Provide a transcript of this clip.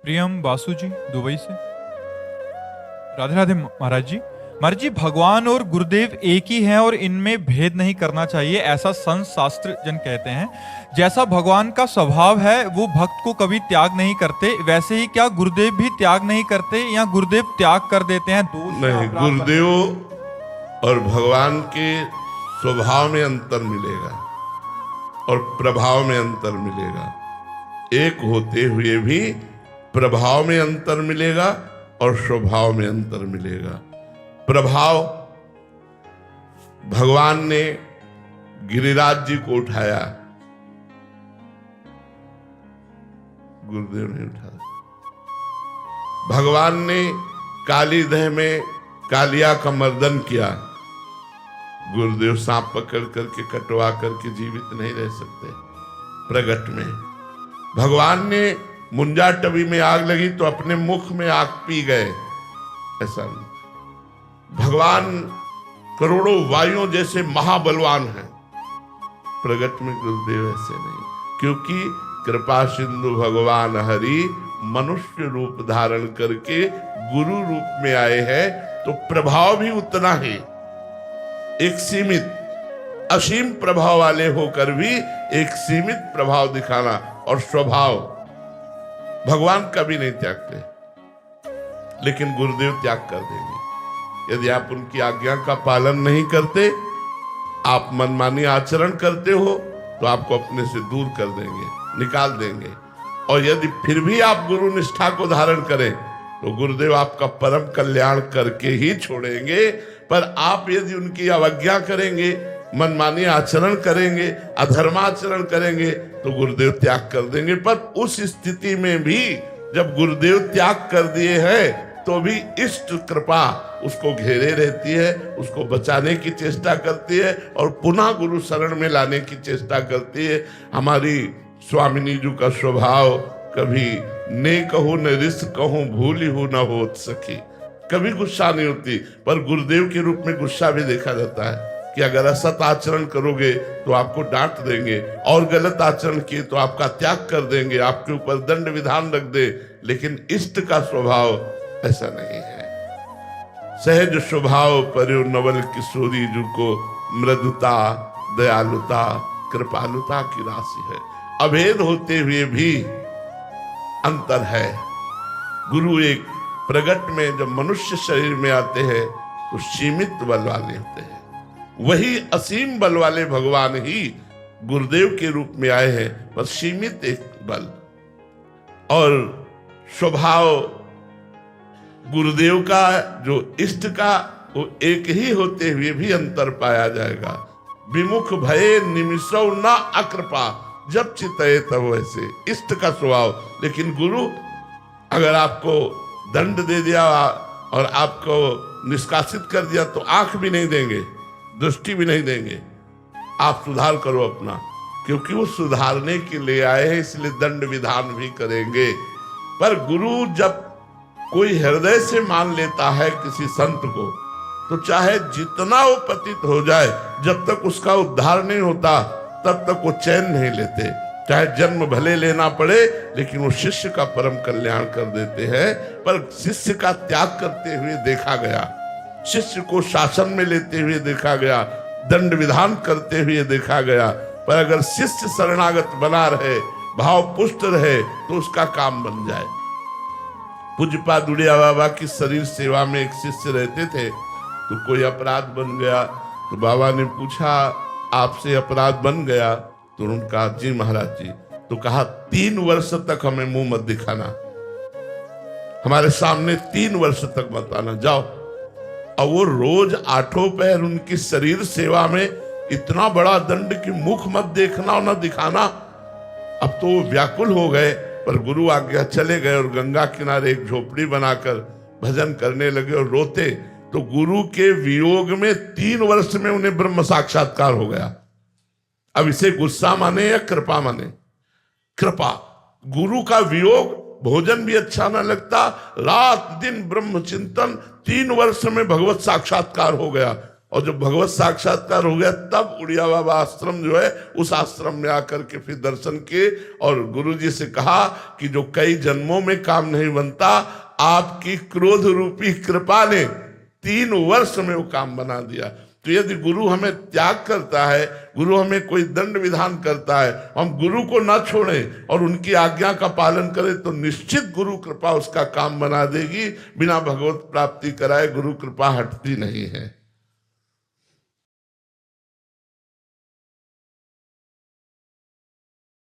प्रियम बासु जी Dubai से। राधे राधे महाराज जी। महाराज जी, भगवान और गुरुदेव एक ही हैं और इनमें भेद नहीं करना चाहिए, ऐसा संत शास्त्र जन कहते हैं। जैसा भगवान का स्वभाव है वो भक्त को कभी त्याग नहीं करते, वैसे ही क्या गुरुदेव भी त्याग नहीं करते या गुरुदेव त्याग कर देते हैं? दोष नहीं, गुरुदेव और भगवान के स्वभाव में अंतर मिलेगा और प्रभाव में अंतर मिलेगा। एक होते हुए भी प्रभाव में अंतर मिलेगा और स्वभाव में अंतर मिलेगा। प्रभाव, भगवान ने गिरिराज जी को उठाया, गुरुदेव ने उठाया। भगवान ने कालीदह में कालिया का मर्दन किया, गुरुदेव सांप पकड़ करके कटवा करके जीवित नहीं रह सकते। प्रगट में भगवान ने मुंजा टबी में आग लगी तो अपने मुख में आग पी गए, ऐसा नहीं। भगवान करोड़ों वायुओं जैसे महाबलवान हैं, प्रगट में गुरुदेव ऐसे नहीं, क्योंकि कृपा सिंधु भगवान हरि मनुष्य रूप धारण करके गुरु रूप में आए हैं, तो प्रभाव भी उतना ही। एक सीमित असीम प्रभाव वाले होकर भी एक सीमित प्रभाव दिखाना, और स्वभाव भगवान कभी नहीं त्यागते, लेकिन गुरुदेव त्याग कर देंगे। यदि आप उनकी आज्ञा का पालन नहीं करते, आप मनमानी आचरण करते हो, तो आपको अपने से दूर कर देंगे, निकाल देंगे। और यदि फिर भी आप गुरु निष्ठा को धारण करें, तो गुरुदेव आपका परम कल्याण करके ही छोड़ेंगे। पर आप यदि उनकी अवज्ञा करेंगे, मनमानी आचरण करेंगे, अधर्माचरण करेंगे, तो गुरुदेव त्याग कर देंगे। पर उस स्थिति में भी जब गुरुदेव त्याग कर दिए हैं, तो भी इष्ट कृपा उसको घेरे रहती है, उसको बचाने की चेष्टा करती है और पुनः गुरु शरण में लाने की चेष्टा करती है। हमारी स्वामिनी जी का स्वभाव कभी ने कहूं न रिस कहूं भूली हूं न होत सकी, कभी गुस्सा नहीं होती। पर गुरुदेव के रूप में गुस्सा भी देखा जाता है कि अगर असत आचरण करोगे तो आपको डांट देंगे, और गलत आचरण किए तो आपका त्याग कर देंगे, आपके ऊपर दंड विधान रख दे। लेकिन इष्ट का स्वभाव ऐसा नहीं है। सहज स्वभाव पर्यो नवल किशोरी जी को मृदुता, दयालुता, कृपालुता की राशि है। अभेद होते हुए भी अंतर है। गुरु एक प्रगट में जब मनुष्य शरीर में आते हैं तो सीमित बल वाले होते हैं, वही असीम बल वाले भगवान ही गुरुदेव के रूप में आए हैं, पर सीमित एक बल। और स्वभाव गुरुदेव का जो इष्ट का, वो एक ही होते हुए भी अंतर पाया जाएगा। विमुख भये निमिषौ न अकृपा, जब चितये तब वैसे इष्ट का स्वभाव। लेकिन गुरु अगर आपको दंड दे दिया और आपको निष्कासित कर दिया तो आंख भी नहीं देंगे, दृष्टि भी नहीं देंगे। आप सुधार करो अपना, क्योंकि वो सुधारने के लिए आए हैं, इसलिए दंड विधान भी करेंगे। पर गुरु जब कोई हृदय से मान लेता है किसी संत को, तो चाहे जितना वो पतित हो जाए, जब तक उसका उद्धार नहीं होता तब तक वो चैन नहीं लेते। चाहे जन्म भले लेना पड़े, लेकिन वो शिष्य का परम कल्याण कर देते हैं। पर शिष्य का त्याग करते हुए देखा गया, शिष्य को शासन में लेते हुए देखा गया, दंड विधान करते हुए देखा गया। पर अगर शिष्य शरणागत बना रहे, भाव पुष्ट रहे, तो उसका काम बन जाए। पूज्यपाद उड़िया बाबा की शरीर सेवा में एक शिष्य रहते थे, तो कोई अपराध बन गया, तो बाबा ने पूछा आपसे अपराध बन गया? तो उन्होंने कहा जी महाराज जी। तो कहा 3 वर्ष तक हमें मुंह मत दिखाना, हमारे सामने 3 वर्ष तक मत आना, जाओ। और वो रोज 8 पहर उनकी शरीर सेवा में इतना बड़ा दंड कि मुख मत देखना और न दिखाना। अब तो वो व्याकुल हो गए, पर गुरु आज्ञा चले गए और गंगा किनारे एक झोपड़ी बनाकर भजन करने लगे और रोते। तो गुरु के वियोग में 3 वर्ष में उन्हें ब्रह्म साक्षात्कार हो गया। अब इसे गुस्सा माने या कृपा माने? कृपा। गुरु का वियोग, भोजन भी अच्छा न लगता, रात दिन ब्रह्म चिंतन, 3 वर्ष में भगवत साक्षात्कार हो गया। और जब भगवत साक्षात्कार हो गया तब उड़िया बाबा आश्रम जो है उस आश्रम में आकर के फिर दर्शन किए और गुरुजी से कहा कि जो कई जन्मों में काम नहीं बनता, आपकी क्रोध रूपी कृपा ने 3 वर्ष में वो काम बना दिया। तो यदि गुरु हमें त्याग करता है, गुरु हमें कोई दंड विधान करता है, हम गुरु को ना छोड़ें और उनकी आज्ञा का पालन करें तो निश्चित गुरु कृपा उसका काम बना देगी। बिना भगवत प्राप्ति कराए गुरु कृपा हटती नहीं है।